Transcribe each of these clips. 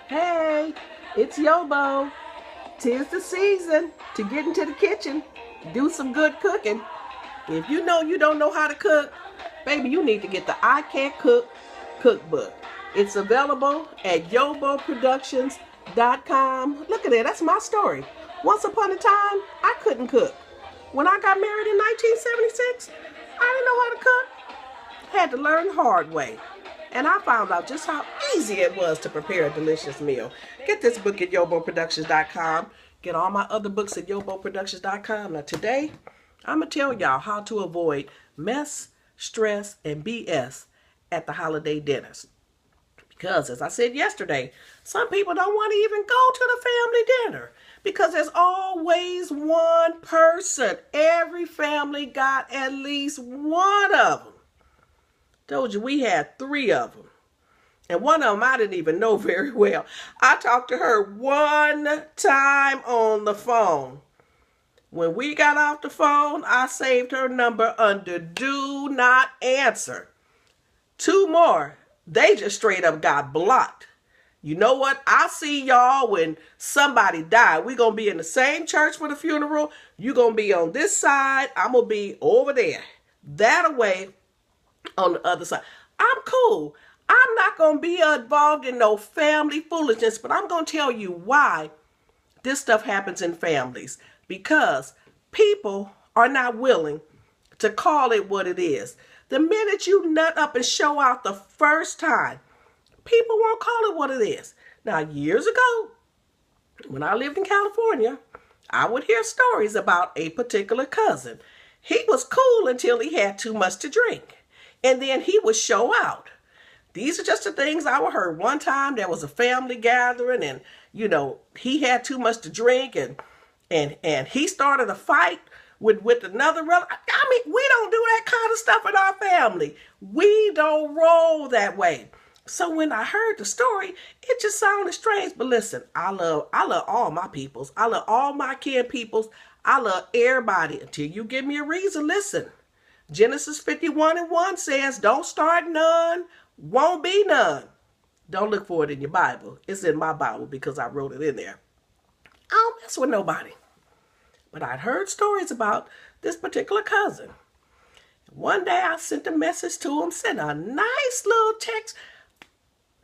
Hey, it's YoBo. 'Tis the season to get into the kitchen, do some good cooking. If you know you don't know how to cook, baby, you need to get the I Can't Cook cookbook. It's available at YoBoProductions.com. Look at it, that's my story. Once upon a time, I couldn't cook. When I got married in 1976, I didn't know how to cook. Had to learn the hard way. And I found out just how easy it was to prepare a delicious meal. Get this book at YoBoProductions.com. Get all my other books at YoBoProductions.com. Now today, I'm going to tell y'all how to avoid mess, stress, and BS at the holiday dinners. Because as I said yesterday, some people don't want to even go to the family dinner because there's always one person. Every family got at least one of them. Told you we had 3 of them. And one of them I didn't even know very well. I talked to her one time on the phone. When we got off the phone, I saved her number under do not answer. 2 more, they just straight up got blocked. You know what? I'll see y'all when somebody died. We're going to be in the same church for the funeral. You're going to be on this side. I'm going to be over there. That away on the other side. I'm cool. I'm not going to be involved in no family foolishness, but I'm going to tell you why this stuff happens in families. Because people are not willing to call it what it is. The minute you nut up and show out the first time, people won't call it what it is. Now, years ago, when I lived in California, I would hear stories about a particular cousin. He was cool until he had too much to drink. And then he would show out. These are just the things I heard. One time there was a family gathering and, he had too much to drink and he started a fight with another relative. I mean, we don't do that kind of stuff in our family. We don't roll that way. So when I heard the story, it just sounded strange. But listen, I love all my peoples. I love all my kin peoples. I love everybody until you give me a reason. Listen. Genesis 51:1 says, don't start none, won't be none. Don't look for it in your Bible. It's in my Bible because I wrote it in there. I don't mess with nobody. But I'd heard stories about this particular cousin. One day I sent a message to him, sent a nice little text.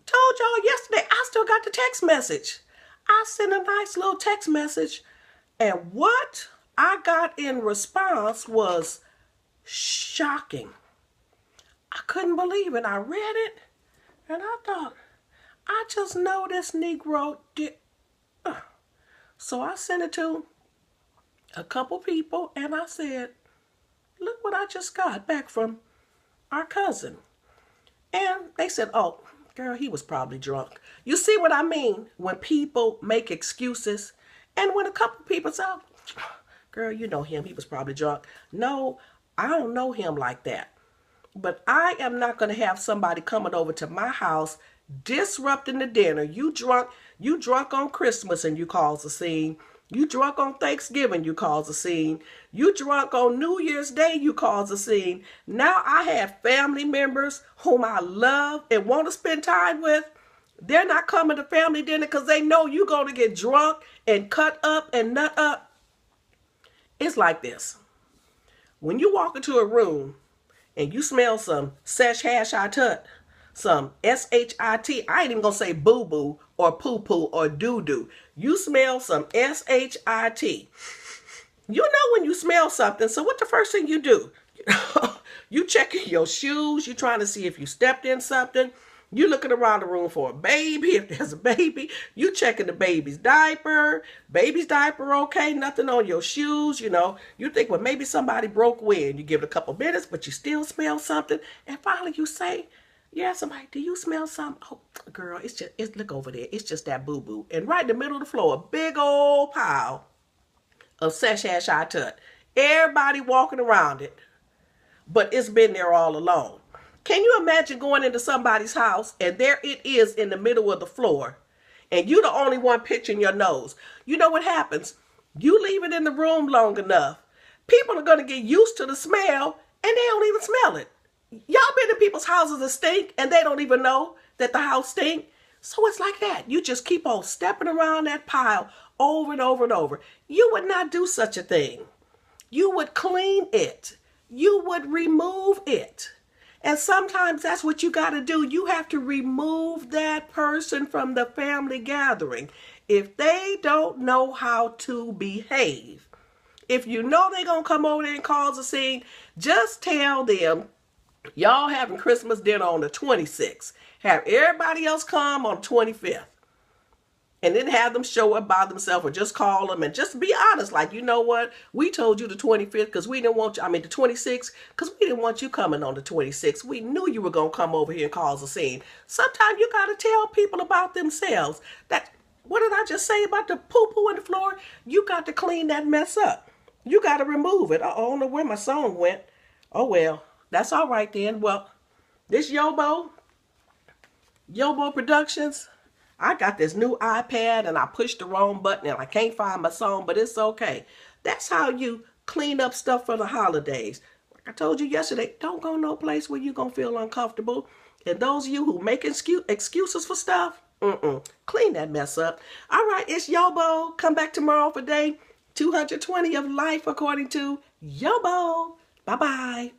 Told y'all yesterday, I still got the text message. I sent a nice little text message. And what I got in response was shocking. I couldn't believe it. I read it and I thought, I just know this Negro did. So I sent it to a couple people and I said, look what I just got back from our cousin. And they said, oh, girl, he was probably drunk. You see what I mean? When people make excuses and when a couple people say, girl, you know him, he was probably drunk. No, I don't know him like that. But I am not going to have somebody coming over to my house disrupting the dinner. You drunk on Christmas and you cause a scene. You drunk on Thanksgiving, you cause a scene. You drunk on New Year's Day, you cause a scene. Now I have family members whom I love and want to spend time with. They're not coming to family dinner because they know you're going to get drunk and cut up and nut up. It's like this. When you walk into a room and you smell some sesh hash I tut, some S-H-I-T, I ain't even going to say boo-boo or poo-poo or doo-doo. You smell some S-H-I-T. You know when you smell something, so what the first thing you do? You checking your shoes, you trying to see if you stepped in something. You looking around the room for a baby, if there's a baby. You checking the baby's diaper. Baby's diaper okay, nothing on your shoes, You think, well, maybe somebody broke wind. You give it a couple minutes, but you still smell something. And finally you say, yeah, somebody, do you smell something? Oh, girl, look over there. It's just that boo-boo. And right in the middle of the floor, a big old pile of sesh hash I tut. Everybody walking around it, but it's been there all along. Can you imagine going into somebody's house and there it is in the middle of the floor and you the only one pitching your nose? You know what happens? You leave it in the room long enough, people are going to get used to the smell and they don't even smell it. Y'all been in people's houses that stink and they don't even know that the house stink. So it's like that. You just keep on stepping around that pile over and over and over. You would not do such a thing. You would clean it. You would remove it. And sometimes that's what you got to do. You have to remove that person from the family gathering. If they don't know how to behave, if you know they're going to come over there and cause a scene, just tell them, y'all having Christmas dinner on the 26th. Have everybody else come on the 25th. And then have them show up by themselves, or just call them and just be honest. Like, you know what? We told you the 25th because we didn't want you, the 26th, because we didn't want you coming on the 26th. We knew you were going to come over here and cause a scene. Sometimes you got to tell people about themselves. What did I just say about the poo-poo on the floor? You got to clean that mess up. You got to remove it. I don't know where my song went. Oh, well, that's all right then. Well, this YoBo Productions, I got this new iPad and I pushed the wrong button and I can't find my song, but it's okay. That's how you clean up stuff for the holidays. Like I told you yesterday, don't go no place where you're going to feel uncomfortable. And those of you who make excuses for stuff, clean that mess up. All right, it's YoBo. Come back tomorrow for day 220 of life according to YoBo. Bye-bye.